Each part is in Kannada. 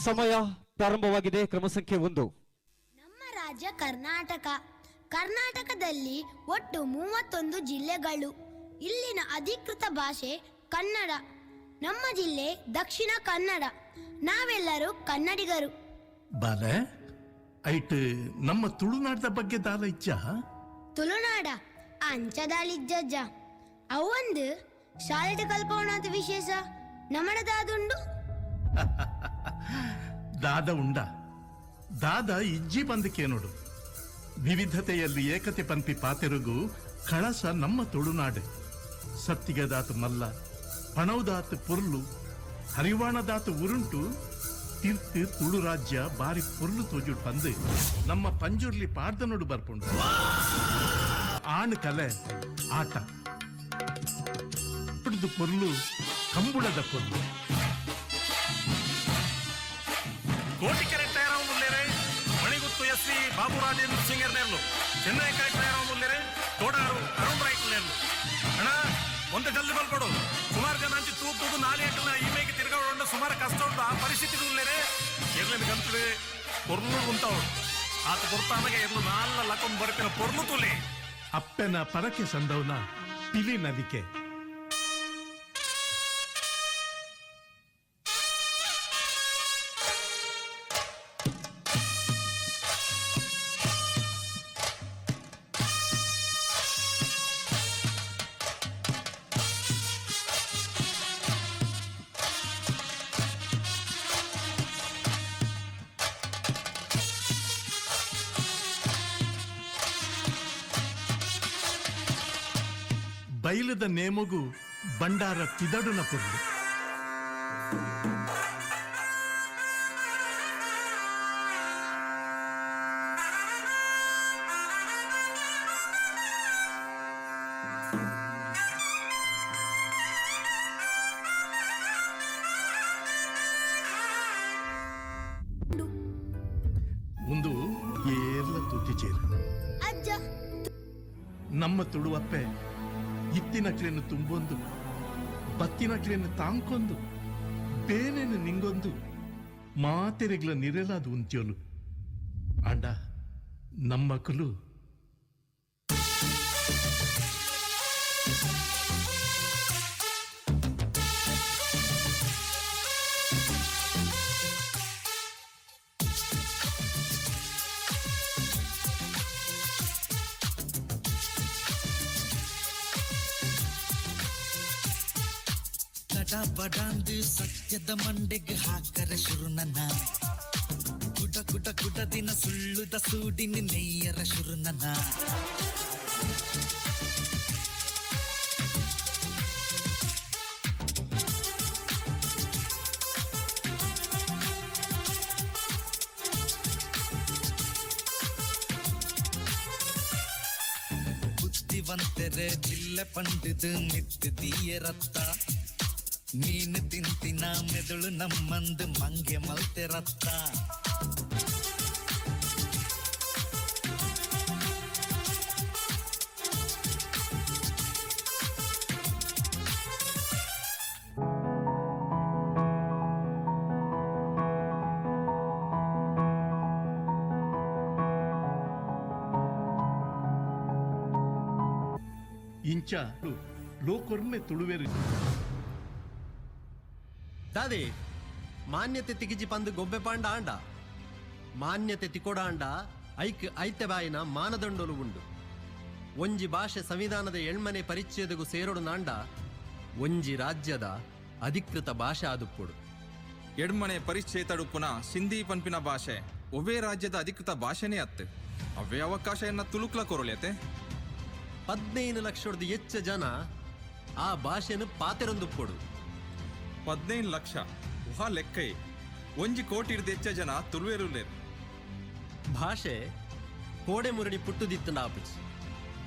ಸಮಯ ಪ್ರಾರಂಭವಾಗಿದೆ. ಕ್ರಮ ಸಂಖ್ಯೆ 1. ನಮ್ಮ ರಾಜ್ಯ ಕರ್ನಾಟಕ. ಕರ್ನಾಟಕದಲ್ಲಿ ಒಟ್ಟು 31 ಜಿಲ್ಲೆಗಳು. ಇಲ್ಲಿನ ಅಧಿಕೃತ ಭಾಷೆ ಕನ್ನಡ. ನಮ್ಮ ಜಿಲ್ಲೆ ದಕ್ಷಿಣ ಕನ್ನಡ. ನಾವೆಲ್ಲರೂ ಕನ್ನಡಿಗರು. ಬಾಲೆ ಐಟ್ ನಮ್ಮ ತುಳುನಾಡದ ಬಗ್ಗೆ ದಾಲ ಇಚ್ಚ ತುಳುನಾಡ ಅಂಚದಾಳಿಜ್ಜ ಅವಂದು ಶಾಲೆಟ ಕಲ್ಪವನಾದ ವಿಶೇಷ ನಮ್ಮಡದಾದುಂಡು. ದಾದ ಉಂಡ ದಾದ ಇಜ್ಜಿ ಬಂದಕ್ಕೆ ನೋಡು. ವಿವಿಧತೆಯಲ್ಲಿ ಏಕತೆ ಪಂಪಿ ಪಾತೆರುಗು ಕಳಸ ನಮ್ಮ ತುಳುನಾಡು. ಸತ್ತಿಗದಾತು ಮಲ್ಲ, ಪಣವದಾತು ಪುರ್ಲು, ಹರಿವಾಣದಾತು ಉರುಂಟು, ತೀರ್ತು ತುಳು ರಾಜ್ಯ ಬಾರಿ ಪುರ್ಲು ತೋಜುಡು ಬಂದು ನಮ್ಮ ಪಂಜುರ್ಲಿ ಪಾಡ್ದನೋಡು ಬರ್ಪುಂಡು. ಆಣ್ ಕಲೆ ಆಟ ಹಿಡಿದು ಪೊರ್ಲು ಕಂಬುಳದ ಪೊರ್ಲು Kotikere ತಯಾರಾವು ಮುಲ್ಲೇರೆ ಮಣಿಗುತ್ತು S C ಬಾಬುರಾಜೇಂದ್ರ singer ನೇರ್ಲು Chennai ಕರೆ ತಯಾರಾವು ಮುಲ್ಲೇರೆ ತೋಡಾರು ಅರುಣ್ ರೈಟ್ ನೇರ್ಲು ಅಣ್ಣ ಒಂದು ಜಲ್ದಿ ಬಲ್ಕೊಡು. ಸುಮಾರು ಜನ ಅಂಚಿ ತೂಪುದು 4 ಗಂಟೆನ ಈಮೇಗೆ ತಿರ್ಗಾಡು ಸುಮಾರು ಕಷ್ಟ ಉಂಟು. ಆ ಪರಿಸ್ಥಿತಿ ಉಳ್ಳೇರೆ ಎರ್ಲಿನ ಗಂಟಲು ಪೊರ್ಲು ಉಂಟವು ಆತ ಕೊಡ್ತಾನಗೆ ಎರ್ಲು 4 ಲಕ್ಕೊಂದು ಬರ್ತಿನ ಪೊರ್ಲು ತುಲಿ ಅಪ್ಪನ ಪರಕೆ ಸಂದವನ ಪಿಲಿ ನದಿಕೆ ಬೈಲದ ನೇಮಗು ಬಂಡಾರ ತಿದಡುನ ಪುರ್ಲು. ಒಂದು ಏರ್ಲ ತುತಿಚೇರು ಅಜ್ಜ ನಮ್ಮ ತುಳುವಪ್ಪೆ ಇತ್ತಿನಕ್ಲೆನ್ನು ತುಂಬೊಂದು, ಬತ್ತಿನಕ್ಲೆನ್ನು ತಾಂಕೊಂದು, ಬೇನೆನು ನಿಂಗೊಂದು ಮಾತೆರೆಗ್ಲ ನಿರೆಲಾದ ಉಂತ್ಯೋಲು ಅಂಡ ನಮ್ಮಕ್ಕಲು ಬಡಾಂದು ಸತ್ಯದ ಮಂಡೆಗೆ ಹಾಕರ ಶುರುನನ ಕುಟ ಕುಟ ಕುಟ ದಿನ ಸುಳ್ಳುದ ಸೂಡಿನ ನೆಯ್ಯರ ಶುರುನನ ಬುದ್ಧಿವಂತರೆ ಜಿಲ್ಲೆ ಪಂಡಿದು ಮಿತ್ತು ದೀಯ ರತ್ತ ನೀನು ತಿಂತಿನ ಮೆದುಳು ನಮ್ಮಂದು ಮಂಗೆ ಮಲ್ತೆ ರತ್ತ ಇಂಚ ಲೋಕೊರ್ಮೆ ತುಳುವೆರು ದಾದಿ ಮಾನ್ಯತೆ ತಿಗಿಜಿ ಪಂದು ಗೊಬ್ಬೆ ಪಾಂಡ ಆಂಡ ಮಾನ್ಯತೆ ತಿಕೊಡ ಆಂಡ ಐಕ್ ಐತೆ ಬಾಯಿನ ಮಾನದಂಡಲು ಉಂಡು. ಒಂಜಿ ಭಾಷೆ ಸಂವಿಧಾನದ ಎಣ್ಮನೆ ಪರಿಚ್ಛೇದಗೂ ಸೇರೋಡು ನಾಂಡ ಒಂಜಿ ರಾಜ್ಯದ ಅಧಿಕೃತ ಭಾಷೆ ಆದುಪ್ಪುಡು. ಎಡ್ಮನೆ ಪರಿಚ್ಛೇದಡುಪ್ಪುನ ಸಿಂಧಿ ಪನ್ಪಿನ ಭಾಷೆ ಒವ್ವೇ ರಾಜ್ಯದ ಅಧಿಕೃತ ಭಾಷೆನೇ ಅತ್ತೆ. ಅವೇ ಅವಕಾಶ ಎನ್ನ ತುಳುಕ್ಲ ಕೊರಳಿಯತೆ 15 ಲಕ್ಷದ ಹೆಚ್ಚ ಜನ ಆ ಭಾಷೆನು ಪಾತೆರೊಂದುಪ್ಪುಡು. 15 ಲಕ್ಷ ಉಹಾ ಲೆಕ್ಕೈ 1 ಕೋಟಿ ಹೆಚ್ಚ ಜನ ತುಳುವೆರುಲೇರು. ಭಾಷೆ ಕೋಡೆ ಮುರಡಿ ಪುಟ್ಟುದಿತ್ತಂಡ ಆಪಿಚ್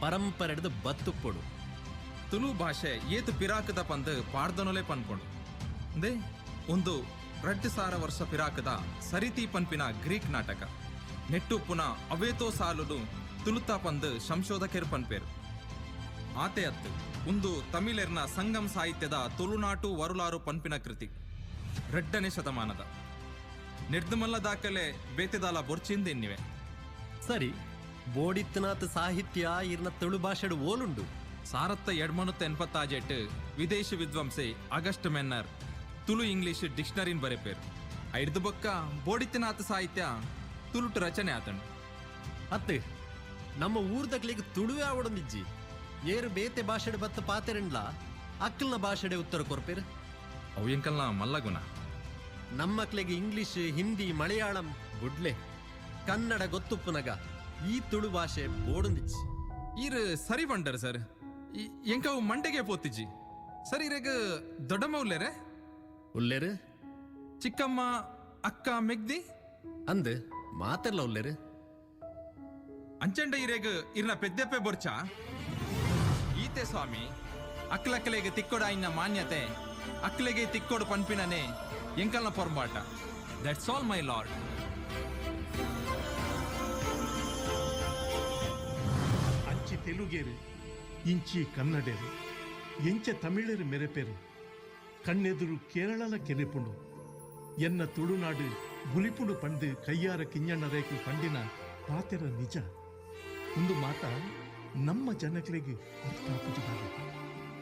ಪರಂಪರೆಡ್ದು ಬತ್ತುಪ್ಪೊಡು. ತುಳು ಭಾಷೆ ಏತು ಪಿರಾಕದ ಪಂದ್ ಪಾಡ್ದನೊಲೆ ಪನ್ಪೊಡು. ಅಂದೇ ಒಂದು 2,000 ವರ್ಷ ಪಿರಾಕದ ಸರಿತಿ ಪನ್ಪಿನ ಗ್ರೀಕ್ ನಾಟಕ ನೆಟ್ಟುಪ್ಪುನ ಅವೇತೋ ಸಾಲುಡು ತುಳುತಾ ಪಂದ್ ಸಂಶೋಧಕರು ಪನ್ಪೇರು. ಆತೆ ಅತ್ತು ಒಂದು ತಮಿಳೆರ್ನ ಸಂಗಮ್ ಸಾಹಿತ್ಯದ ತುಳುನಾಟು ವರುಲಾರು ಪನ್ಪಿನ ಕೃತಿ 2ನೇ ಶತಮಾನದ ನಿರ್ದಮಲ್ಲ ದಾಖಲೆ ಬೇತೆದಾಲ ಬೊರ್ಚಿಂದೆನ್ನಿವೆ. ಸರಿ, ಬೋಡಿತ್ತನಾಥ ಸಾಹಿತ್ಯ ಇರ್ನ ತುಳು ಭಾಷೆಡು ಓಲುಂಡು. ಸಾರತ್ತ 288 ವಿದೇಶಿ ವಿದ್ವಾಂಸೆ ಆಗಸ್ಟ್ ಮೆನ್ನರ್ ತುಳು ಇಂಗ್ಲಿಷ್ ಡಿಕ್ಷನರಿನ್ ಬರೆಪೇರು. ಐಡ್ದು ಬೊಕ್ಕ ಬೋಡಿತ್ತನಾಥ ಸಾಹಿತ್ಯ ತುಳುಟು ರಚನೆ ಆತಂಡು. ಅತ್ತೆ ನಮ್ಮ ಊರ್ದಕ್ಲಿಗೆ ತುಳುವೇ ಆವಡೊಂದಿಜ್ಜಿ. ಏರು ಬೇತೆ ಭಾಷೆಡು ಬತ್ತ ಪಾತೆರೆಂಡ್ಲ ಅಕ್ಕಲ್ನ ಭಾಷೆಡೆ ಉತ್ತರ ಕೊರ್ಪೇರು. ಅವು ಎಂಕಲ್ನ ಮಲ್ಲಗುಣ. ನಮ್ಮಕ್ಲಿಗೆ ಇಂಗ್ಲಿಷ್, ಹಿಂದಿ, ಮಲಯಾಳಂ ಬುಡ್ಲೆ, ಕನ್ನಡ ಗೊತ್ತುಪ್ಪುನಗ ಈ ತುಳು ಭಾಷೆ ಬೋಡೊಂದಿಜ್ಜಿ. ಈರ್ ಸರಿ ಬಂಡರ್ ಸರ್, ಎಂಕವು ಮಂಡೆಗೆ ಪೋತಿಜ್ಜಿ. ಸರಿ ಇರೆಗ ದೊಡ್ಡಮ್ಮ ಉಲ್ಲೇರೆ ಉಲ್ಲೇರು ಚಿಕ್ಕಮ್ಮ ಅಕ್ಕ ಮೆಗ್ದಿ ಅಂದ್ ಮಾತೆಲ್ಲ ಉಲ್ಲೇರು ಅಂಚಂಡ ಇರೆಗ ಇರ್ನ ಪೆದ್ದೆಪ್ಪೆ ಬೊರ್ಚ ಈತೆ ಸ್ವಾಮಿ ಅಕ್ಲಕ್ಕಲೆಗೆ ತಿಕ್ಕೊಡ ಇನ್ನ ಮಾನ್ಯತೆ ಅಕ್ಲೆಗೆ ತಿಕ್ಕೊಡು ಪನ್ಪಿನನೆ ಎಂಕಲ್ನ ಪೊರ್ಂಬಾಟ. That's all my lord. ಅಂಚಿ ತೆಲುಗೇರು, ಇಂಚಿ ಕನ್ನಡೇರು, ಎಂಚ ತಮಿಳರು ಮೆರೆಪೇರು, ಕಣ್ಣೆದುರು ಕೇರಳಲ ಕೆರೆಪುಂಡು ಎನ್ನ ತುಳುನಾಡು ಗುಲಿಪುಂಡು ಪಂಡು ಕೈಯಾರ ಕಿಂಜಣ್ಣ ರೇಖು ಪಂಡಿನ ಪಾತೆರ ನಿಜ. ಒಂದು ಮಾತ ನಮ್ಮ ಜನಗಳಿಗೆ ಅರ್ಥಾಪುಜುಗಾಗ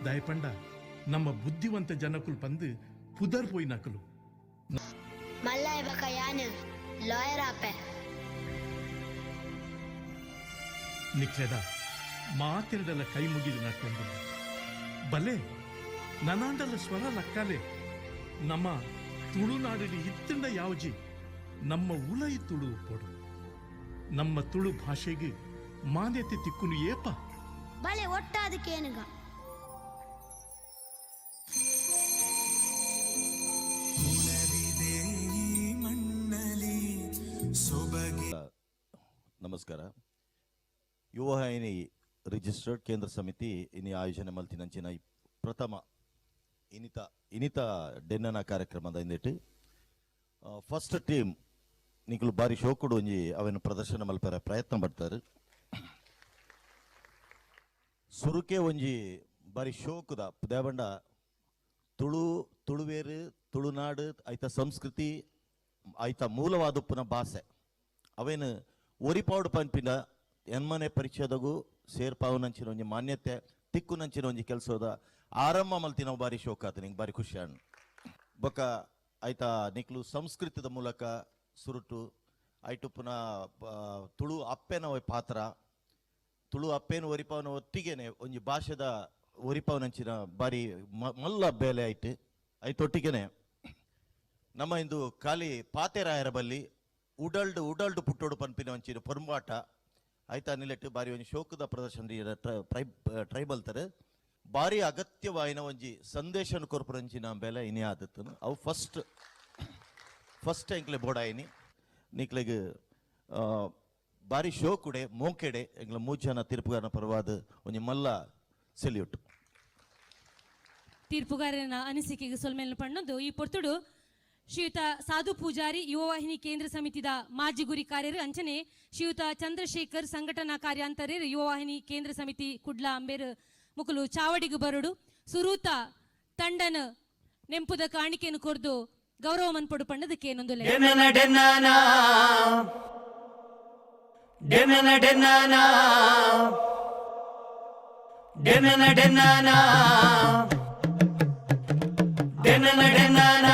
ದಯಪಂಡ ನಮ್ಮ ಬುದ್ಧಿವಂತ ಜನಕುಲು ಪಂದು ಪುದರ್ ಪೋಯ್ನಕಲು ಮಲ್ಲಾಯ ಬಕ ಯಾನ ಲಾಯರ್ ಆಪೆ ನಿಕ್ಲೆದ ಮಾತೆರಡಲ ಕೈ ಮುಗಿದು ನಕ್ಕೊಂಡು ಬಲೆ ನನಾಂಡಲ ಸ್ವರ ಲಕ್ಕಾಲೆ ನಮ್ಮ ತುಳುನಾಡಿನ ಇತ್ತಂಡ ಯಾವಜಿ ನಮ್ಮ ಉಲೈ ತುಳು ಪೊಡು. ನಮ್ಮ ತುಳು ಭಾಷೆಗೆ ಮಾನ್ಯತೆ ತಿಕ್ಕುನು ಏಪ ಬಲೆ ಒಟ್ಟಾದಕ್ಕೇನುಗ ನಮಸ್ಕಾರ. ಯುವವಾಹಿನಿ ರಿಜಿಸ್ಟರ್ಡ್ ಕೇಂದ್ರ ಸಮಿತಿ ಇನಿ ಆಯೋಜನೆ ಮಲ್ತಿನಂಚಿನ ಪ್ರಥಮ ಇನಿತ ಡೆನ್ನನ ಕಾರ್ಯಕ್ರಮದ ಇಂದಿಟ್ಟು ಫಸ್ಟ್ ಟೀಮ್ ನಿಖಲು ಬಾರಿ ಶೋಕುಡು ಒಂಜಿ ಅವನ್ನು ಪ್ರದರ್ಶನ ಮಲ್ಪರ ಪ್ರಯತ್ನ ಪಡ್ತಾರೆ. ಸುರುಕೆ ಒಂಜಿ ಬಾರಿ ಶೋಕುದ ದೇವಂಡ ತುಳುವೇರು ತುಳುನಾಡು ಐತ ಸಂಸ್ಕೃತಿ ಐತ ಮೂಲವಾದುಪ್ಪುನ ಭಾಷೆ ಅವೇನು ಒರಿಪಾಡು ಪಂಪಿನ ಎನ್ಮನೆ ಪರಿಚಯದಗೂ ಸೇರ್ಪಾವುನಂಚಿನ ಒಂಜಿ ಮಾನ್ಯತೆ ತಿಕ್ಕುನಂಚಿನ ಒಂಜಿ ಕೆಲಸದ ಆರಂಭ ಮಲ್ತಿನ ಬಾರಿ ಶೋಕ ಆತ. ನಿಂಗೆ ಬಾರಿ ಖುಷಿ ಅಣ್ಣ ಬೊಕ್ಕ ಐತ ನಿಕ್ಲು ಸಂಸ್ಕೃತದ ಮೂಲಕ ಸುರುಟು ಐಟುಪ್ಪುನ ತುಳು ಅಪ್ಪೆನ ಪಾತ್ರ ತುಳು ಅಪ್ಪೇನು ಒರಿಪಾವನ ಒಟ್ಟಿಗೆನೆ ಒಂಜಿ ಭಾಷೆದ ಒರಿಪಾವನಂಚಿನ ಬಾರಿ ಮಲ್ಲ ಬೇಲೆ ಐಟೊಟ್ಟಿಗೆನೆ ನಮ್ಮ ಇಂದು ಖಾಲಿ ಪಾತೆರಾಯರ ಬಲ್ಲಿ ಉಡಲ್ಡು ಪುಟ್ಟೋಡು ಪನ್ಪಿನ ಒಂಚಿನ ಪೊರ್ಂಬಾಟ ಐತ ನಿಲೆಟ್ಟು ಬಾರಿ ಒಂಜಿ ಶೋಕದ ಪ್ರದರ್ಶನ ಟ್ರೈಬಲ್ ತರ ಬಾರಿ ಅಗತ್ಯವಾಯಿನ ಒಂಜಿ ಸಂದೇಶನ ಕೊರ್ಪುರಂಚಿನ ಬೆಲೆ ಇನಿ ಆದತ್ತು. ಅವು ಫಸ್ಟ್ ಎಂಕ್ಲೆ ಬೋಡಾಯಿನಿ ನಿಕ್ಲೆಗ್ ಬಾರಿ ಶೋಕುಡೆ ಮೋಕೆಡೆ ಎಂಗ್ಲ 3 ಜನ ತೀರ್ಪುಗಾರನ ಪರವಾದ ಒಂಜಿ ಮಲ್ಲ ಸೆಲ್ಯೂಟ್. ತೀರ್ಪುಗಾರನ ಅನಿಸಿಕೆಗೆ ಸೊಲ್ಮೇಲೆ ಪಣ್ಣದು ಈ ಪೊರ್ತುಡು ಶ್ರೀಯುತ ಸಾಧು ಪೂಜಾರಿ ಯುವವಾಹಿನಿ ಕೇಂದ್ರ ಸಮಿತಿದ ಮಾಜಿ ಗುರಿ ಕಾರ್ಯರು ಅಂಚನೆ ಶ್ರೀಯುತ ಚಂದ್ರಶೇಖರ್ ಸಂಘಟನಾ ಕಾರ್ಯಾಂತರ್ಯರು ಯುವವಾಹಿನಿ ಕೇಂದ್ರ ಸಮಿತಿ ಕುಡ್ಲ ಅಂಬೇರು ಮುಕುಲು ಚಾವಡಿಗೆ ಬರಡು ಸುರೂತ ತಂಡನ ನೆಂಪುದ ಕಾಣಿಕೆಯನ್ನು ಕೊರ್ದು ಗೌರವ ಮನ್ಪಡು ಪಣ್ಣದಕ್ಕೆ ಏನೊಂದು ಡೆನನ